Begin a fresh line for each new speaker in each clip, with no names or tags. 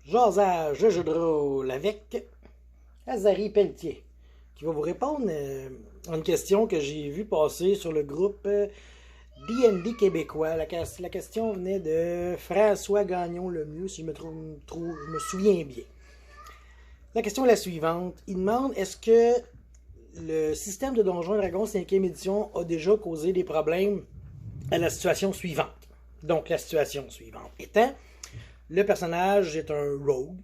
Jasage de jeu de rôle avec Azari Pelletier, qui va vous répondre à une question que j'ai vue passer sur le groupe D&D québécois. La question venait de François Gagnon-Lemieux, si je me souviens bien. La question est la suivante. Il demande, est-ce que le système de Donjons et Dragons 5e édition a déjà causé des problèmes à la situation suivante? Donc, la situation suivante étant, le personnage est un rogue,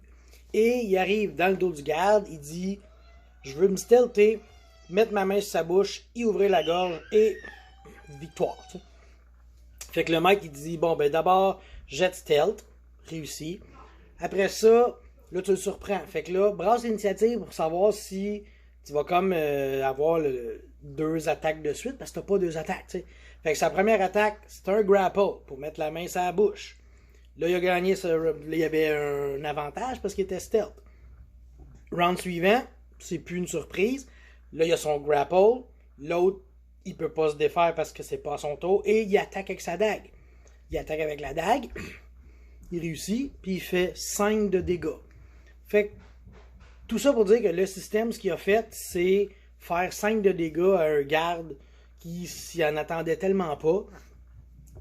et il arrive dans le dos du garde, il dit « Je veux me stealther, mettre ma main sur sa bouche, y ouvrir la gorge, et victoire. » Fait que le mec, il dit « Bon, ben d'abord, jet stealth, réussi. Après ça, là, tu le surprends. Fait que là, brasse l'initiative pour savoir si tu vas comme avoir deux attaques de suite, parce que t'as pas deux attaques, tu sais. Fait que sa première attaque, c'est un grapple, pour mettre la main sur la bouche. Là, il a gagné, là, il y avait un avantage parce qu'il était stealth. Round suivant, c'est plus une surprise. Là, il a son grapple. L'autre, il peut pas se défaire parce que c'est pas son tour. Et il attaque avec sa dague. Il attaque avec la dague. Il réussit, puis il fait 5 de dégâts. Fait que, tout ça pour dire que le système, ce qu'il a fait, c'est faire 5 de dégâts à un garde qui s'y en attendait tellement pas.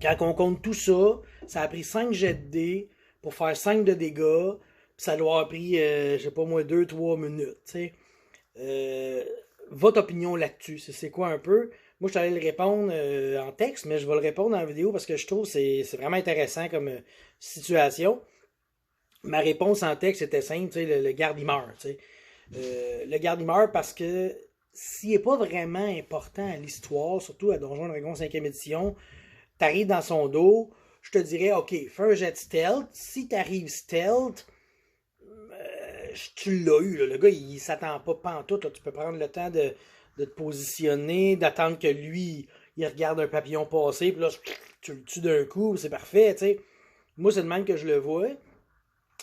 Quand on compte tout ça, ça a pris 5 jets de dés pour faire 5 de dégâts. Puis ça doit avoir pris, je sais pas moi, 2-3 minutes. Votre opinion là-dessus, c'est quoi un peu? Moi, je suis allé le répondre en texte, mais je vais le répondre en vidéo parce que je trouve que c'est vraiment intéressant comme situation. Ma réponse en texte était simple, le garde il meurt. Le garde il meurt parce que s'il n'est pas vraiment important à l'histoire, surtout à Donjons et Dragons 5e édition, t'arrives dans son dos, je te dirais, ok, fais un jet de stealth. Si t'arrives stealth, tu l'as eu. Là. Le gars, il s'attend pas pantoute. Là. Tu peux prendre le temps de te positionner, d'attendre que lui, il regarde un papillon passer, puis là, tu le tues d'un coup, c'est parfait. T'sais. Moi, c'est de même que je le vois.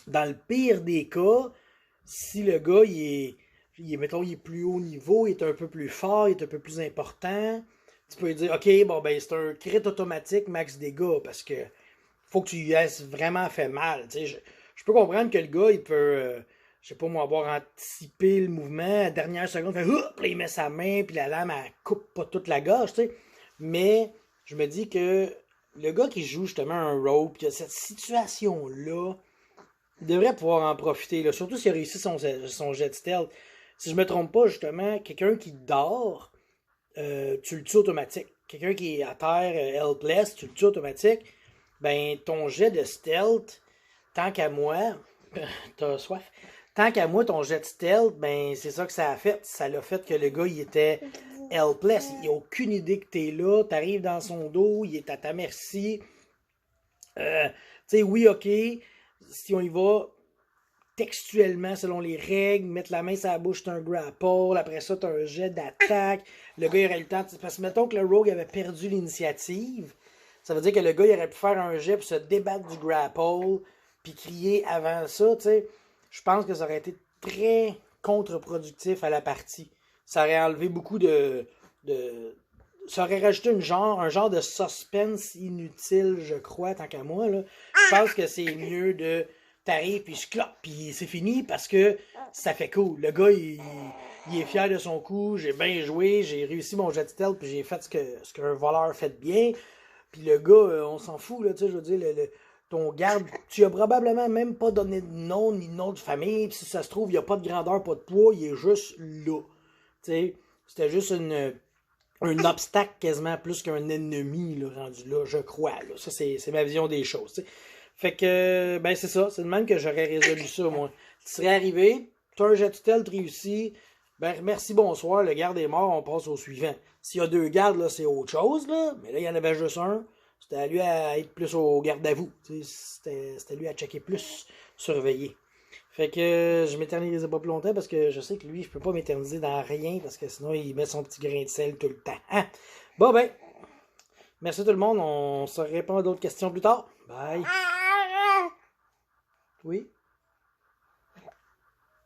Dans le pire des cas, si le gars, mettons, il est plus haut niveau, il est un peu plus fort, il est un peu plus important, tu peux lui dire, ok, bon, ben, c'est un crit automatique max dégâts, parce que faut que tu lui aies vraiment fait mal. Je peux comprendre que le gars, il peut, je sais pas moi, avoir anticipé le mouvement, à la dernière seconde, fait, puis il met sa main, puis la lame, elle coupe pas toute la gorge, tu sais. Mais, je me dis que le gars qui joue justement un rogue, qui a cette situation-là, il devrait pouvoir en profiter, là. Surtout s'il a réussi son jet stealth. Si je me trompe pas, justement, quelqu'un qui dort, tu le tues automatique. Quelqu'un qui est à terre, helpless, tu le tues automatique. Ben, ton jet de stealth, tant qu'à moi, t'as soif. Tant qu'à moi, ton jet de stealth, ben, c'est ça que ça a fait. Ça l'a fait que le gars, il était helpless. Il n'a aucune idée que t'es là. T'arrives dans son dos, il est à ta merci. Tu sais, oui, ok. Si on y va textuellement, selon les règles, mettre la main sur la bouche, t'as un grapple, après ça, t'as un jet d'attaque. Le gars, il aurait eu le temps. Parce que mettons que le rogue avait perdu l'initiative, ça veut dire que le gars, il aurait pu faire un jet pour se débattre du grapple, puis crier avant ça, tu sais. Je pense que ça aurait été très contre-productif à la partie. Ça aurait enlevé beaucoup ça aurait rajouté un genre de suspense inutile, je crois, tant qu'à moi, là. Je pense que c'est mieux de t'arrives, puis je clope, puis c'est fini, parce que ça fait cool. Le gars, il est fier de son coup, j'ai bien joué, j'ai réussi mon jet de stealth, puis j'ai fait ce qu'un voleur fait bien. Puis le gars, on s'en fout, là, tu sais, je veux dire, ton garde, tu as probablement même pas donné de nom ni de nom de famille, puis si ça se trouve, il n'y a pas de grandeur, pas de poids, il est juste là. Tu sais, c'était juste un obstacle quasiment plus qu'un ennemi, là, rendu là, je crois. Là. Ça, c'est ma vision des choses. T'sais. Fait que, ben c'est ça, c'est de même que j'aurais résolu ça, moi. Tu serais arrivé, tu as un jet de stealth réussi, ben merci, bonsoir, le garde est mort, on passe au suivant. S'il y a deux gardes, là, c'est autre chose, là, mais là, il y en avait juste un. C'était à lui à être plus au garde à vous. C'était lui à checker plus, surveiller. Fait que je m'éternisais pas plus longtemps parce que je sais que lui, je peux pas m'éterniser dans rien parce que sinon il met son petit grain de sel tout le temps. Hein? Bon ben, merci tout le monde. On se répond à d'autres questions plus tard. Bye. Oui.